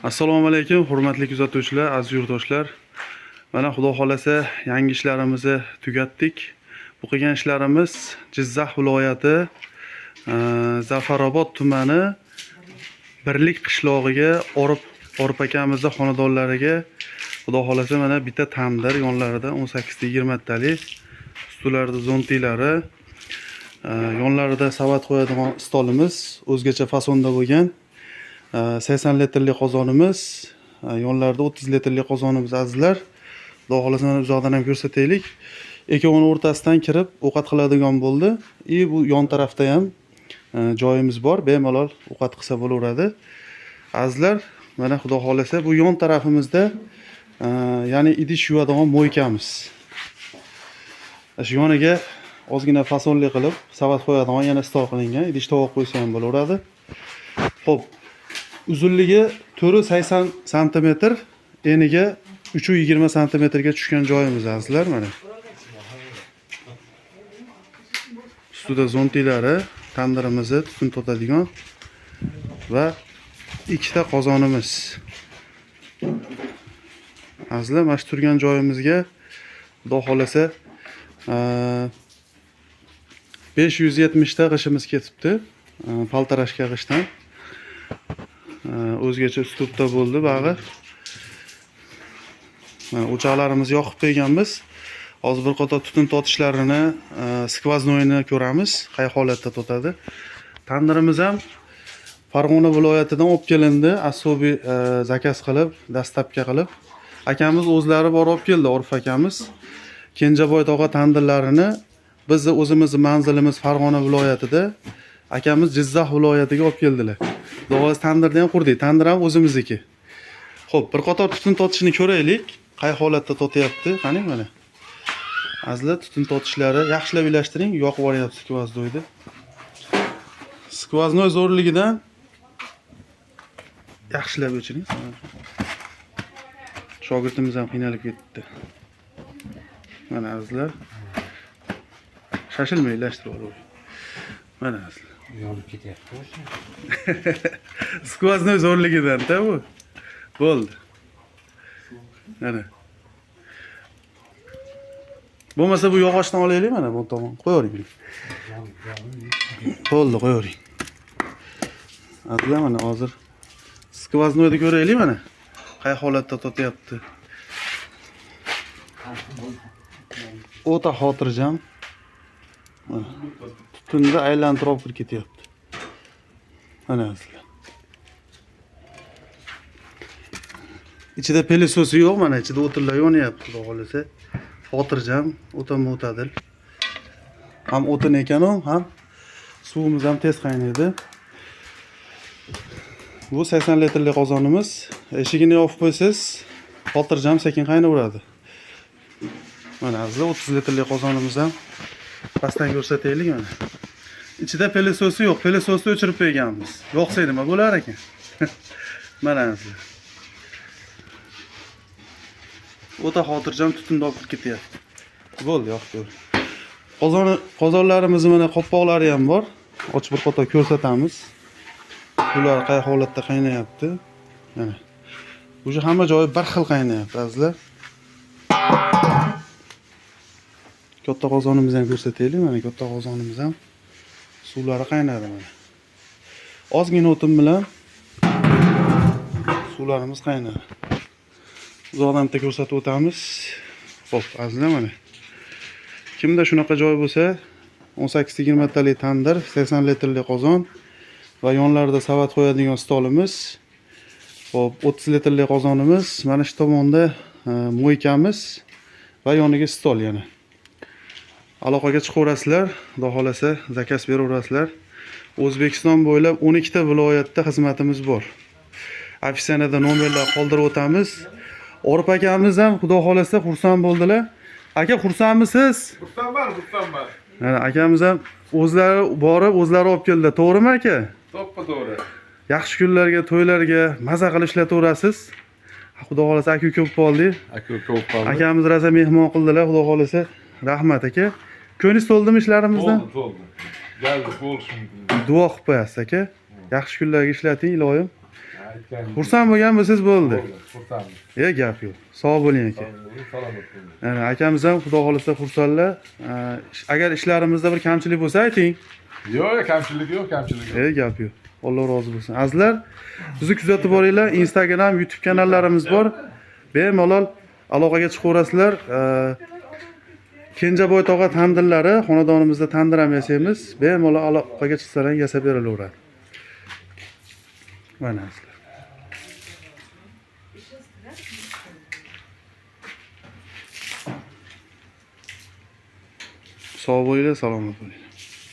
Assalomu alaykum, hurmatli kuzatuvchilar, aziz yurtdoshlar. Mana Xudo xolasa yangi ishlarimizni tugatdik. Bu qilgan ishlarimiz Jizzax viloyati Zafarobod tumani Birlik qishlog'iga Orif akamizning xonadonlariga Xudo xolasa mana bitta tandir yonlarida 18 ta 20 talik, ustlarida zontilari, yonlarida savat qo'yadigan stolimiz, o'zgacha fasonda bo'lgan. 80 litrli qozonimiz, yonlarida 30 litrli qozonimiz azizlar. Xudo xolasa mana uzoqdan ham ko'rsataylik. Ikkovining o'rtasidan kirib ovqat qiladigan bo'ldi. Bu yon tarafda ham joyimiz bor, bemalol ovqat qilsa bo'laveradi. Azizlar, mana Xudo xolasa bu yon tarafimizda ya'ni idish yuvadigan mo'ykamiz. Shu yoniga ozgina fasonli qilib savat qo'yadigan yana stol qilingan, idish tovoq qo'ysa ham bo'laveradi. Xo'p, uzunligi 480 sm, eniga 320 sm ga tushgan joyimiz azizlar mana. Ustida zontilari, tandirimizni tutun totadigan va ikkita qozonimiz. Azizlar, mana shu turgan joyimizga Xudo xolasa 570 ta g'ishimiz ketibdi. Paltarashka g'ishdan. O'zgacha uslubda bo'ldi bag'i. Mana o'choqlarimizni yoqib qo'yganmiz. Hozir bir qator tutun totishlarini, skvoznoyini ko'ramiz, qay holatda totadi. Tandirimiz ham Farg'ona viloyatidan olib kelindi, asobiy zakaz qilib, dastlabga qilib. Akamiz o'zlari borib olib keldi, Orif akamiz. Kenjaboy tog'a tandirlarini bizni o'zimizning manzilimiz Farg'ona viloyatida, akamiz Jizzax viloyatiga olib keldilar. Doğaz tandirni ham qurdik. Tandir ham o'zimizniki. Xo'p, bir qator tutun totishini ko'raylik. Qay holatda totyapti? Qani mana. Azizlar, tutun totishlari yaxshilab ilashtiring, yoqib yuboryapti skvoznoyni. Skvoznoy zo'rligidan yaxshilab o'chiring. Shogirdimiz ham qiynalib ketdi. Mana azizlar. Shashilmay ilashtirib olavering. Mana azizlar. Yolib ketyapti o'sha. Skvoznoy zo'rligidan-da bu. Bo'ldi. Mana. Bo'lmasa bu yog'ochdan olaylik mana bu tomon. Qo'yavering. Bo'ldi, qo'yavering. Azizlar, mana hozir skvoznoyni ko'raylik mana. Qay holatda totyapti. O'ta xotirjam. Mana. Tutunni aylantirib kirib ketyapti. Mana azizlar. Ichida pelisosi yo'q, mana ichida o'tinlar yonyapti, xudo xolasa. Xotirjam, o'ta mo'tadil. Ham o'tin ekan u, ham suvimiz ham tez qaynaydi. Bu 80 litrli qozonimiz. Eshigini yopib qo'ysiz, xotirjam sekin qaynaveradi. Mana azizlar, 30 litrli qozonimiz ham pastdan ko'rsataylik mana. Ichida pelisosi yo'q, pelesosni o'chirib qo'yganmiz. Yo'qsa nima bo'lar ekan? Mana azizlar. O'ta xotirjam tutun olib ketyapti. Bo'ldi, yoqdi. Qozonlarimiz mana qopqoqlari ham bor. Ochib bir qator ko'rsatamiz. Ular qay holatda qaynayapti? Mana. O'sha hamma joyi bir xil qaynayapti azizlar. Katta qozonimizni ham ko'rsataylik. Mana katta qozonimiz ham suvlari qaynadi mana. Ozgina o'tin bilan suvlarimiz qaynadi. Uzoqdan bitta ko'rsatib o'tamiz. Xo'p, azizlar mana. Kimda shunaqa joy bo'lsa, 18 ta 20 talik tandir, 80 litrli qozon va yonlarida savat qo'yadigan stolimiz. Xo'p, 30 litrli qozonimiz, mana shu tomonda mo'ykamiz va yoniga stol yana. Aloqaga chiqaverasizlar, xudo xolasa zakaz beraverasizlar. O'zbekiston bo'ylab 12 ta viloyatda xizmatimiz bor. Ofitsianada nomerlar qoldirib o'tamiz. Orif akamiz ham xudo xolasa xursand bo'ldilar. Aka, xursandmisiz? Xursandman. Mana akamiz ham o'zlari borib, o'zlari olib keldi. To'g'rimi aka? To'g'ri. Yaxshi kunlarga, to'ylarga maza qilib ishlataverasiz. Xudo xolasa aka ko'p bo'ldi. Aka ko'p qoldi. Akamiz rosa mehmon qildilar, xudo xolasa. Rahmat aka. Ko'nglingiz to'ldimi ishlarimizdan? To'ldi. Galdi bo'lishi mumkin. Duo qilib qo'yasiz aka. Yaxshi kunlarga ishlating, iloyim. aytganingiz. Xursand bo'lgan bo'lsangiz bo'ldi. Xursandmiz. Gap yo'q. Sog' bo'ling aka. Salomat bo'ling. Yani akamiz ham xudo xolisa xursandlar. Agar ishlarimizda bir kamchilik bo'lsa ayting. Yo'q, kamchilik yo'q, kamchilik yo'q. Gap yo'q. Alloh rozi bo'lsin. Azizlar, bizni kuzatib boringlar. Instagram, YouTube kanallarimiz bor. Bemalol aloqaga chiqaverasizlar. Kenjaboy tog'a tandillari xonadonimizda tandir ham yasaymiz. Bemalol aloqaga chiqsalar yasab berilaveradi. Mana azizlar. Sog' bo'linglar, salomat bo'ling.